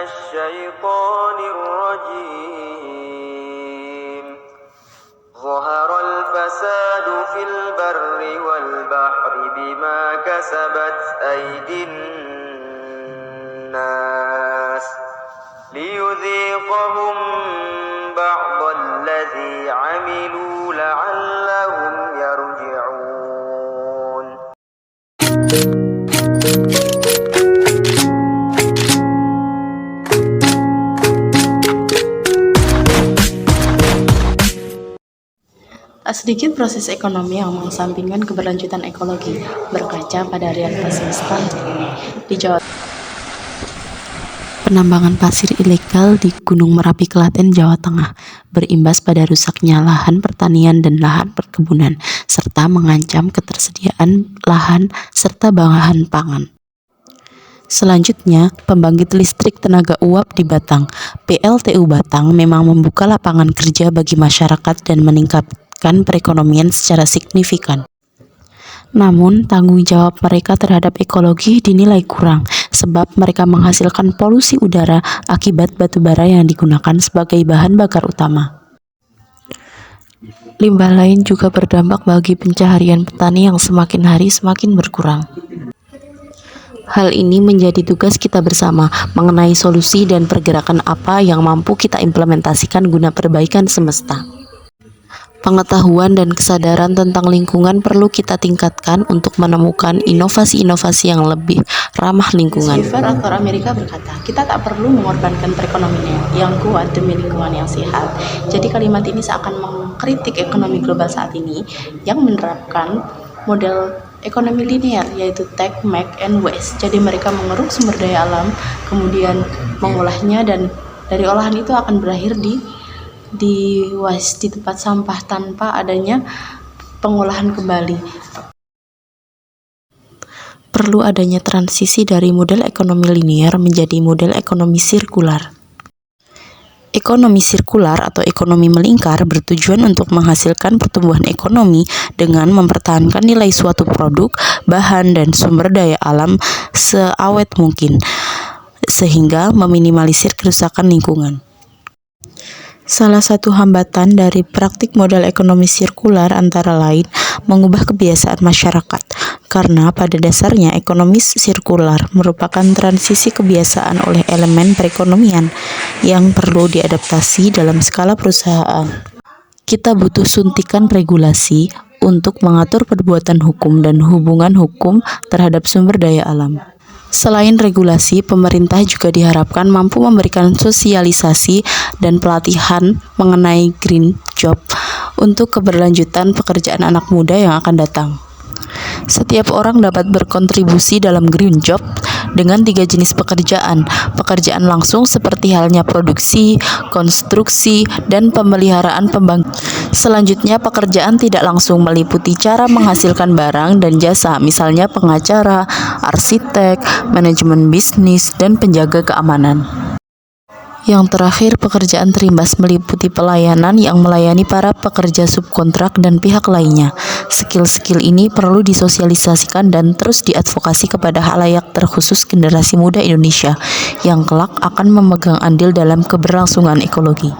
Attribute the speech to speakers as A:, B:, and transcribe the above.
A: الشيطان الرجيم ظهر الفساد في البر والبحر بما كسبت أيدي الناس ليذيقهم بعض الذي عملوا لعلهم يرجعون.
B: Tak sedikit proses ekonomi yang mengesampingkan keberlanjutan ekologi. Berkaca pada realitas semesta di Jawa, penambangan pasir ilegal di Gunung Merapi, Klaten, Jawa Tengah berimbas pada rusaknya lahan pertanian dan lahan perkebunan, serta mengancam ketersediaan lahan serta bahan pangan. Selanjutnya, pembangkit listrik tenaga uap di Batang, PLTU Batang, memang membuka lapangan kerja bagi masyarakat dan meningkatkan perekonomian secara signifikan. Namun, tanggung jawab mereka terhadap ekologi dinilai kurang, sebab mereka menghasilkan polusi udara akibat batubara yang digunakan sebagai bahan bakar utama. Limbah lain juga berdampak bagi pencaharian petani yang semakin hari semakin berkurang. Hal ini menjadi tugas kita bersama mengenai solusi dan pergerakan apa yang mampu kita implementasikan guna perbaikan semesta. Pengetahuan dan kesadaran tentang lingkungan perlu kita tingkatkan untuk menemukan inovasi-inovasi yang lebih ramah lingkungan. Aktor Amerika berkata, kita tak perlu mengorbankan perekonomian yang kuat demi lingkungan yang sehat. Jadi kalimat ini seakan mengkritik ekonomi global saat ini yang menerapkan model ekonomi linear, yaitu take, make, and waste. Jadi mereka mengeruk sumber daya alam, kemudian mengolahnya, dan dari olahan itu akan berakhir di waste, di tempat sampah, tanpa adanya pengolahan kembali. Perlu adanya transisi dari model ekonomi linear menjadi model ekonomi sirkular. Ekonomi sirkular atau ekonomi melingkar bertujuan untuk menghasilkan pertumbuhan ekonomi dengan mempertahankan nilai suatu produk, bahan, dan sumber daya alam seawet mungkin, sehingga meminimalisir kerusakan lingkungan. Salah satu hambatan dari praktik model ekonomi sirkular antara lain mengubah kebiasaan masyarakat, karena pada dasarnya ekonomi sirkular merupakan transisi kebiasaan oleh elemen perekonomian yang perlu diadaptasi dalam skala perusahaan. Kita butuh suntikan regulasi untuk mengatur perbuatan hukum dan hubungan hukum terhadap sumber daya alam. Selain regulasi, pemerintah juga diharapkan mampu memberikan sosialisasi dan pelatihan mengenai green job untuk keberlanjutan pekerjaan anak muda yang akan datang. Setiap orang dapat berkontribusi dalam green job dengan 3 jenis pekerjaan. Pekerjaan langsung seperti halnya produksi, konstruksi, dan pemeliharaan pembangkit. Selanjutnya, pekerjaan tidak langsung meliputi cara menghasilkan barang dan jasa, misalnya pengacara, arsitek, manajemen bisnis, dan penjaga keamanan. Yang terakhir, pekerjaan terimbas meliputi pelayanan yang melayani para pekerja subkontrak dan pihak lainnya. Skill-skill ini perlu disosialisasikan dan terus diadvokasi kepada khalayak, terkhusus generasi muda Indonesia yang kelak akan memegang andil dalam keberlangsungan ekologi.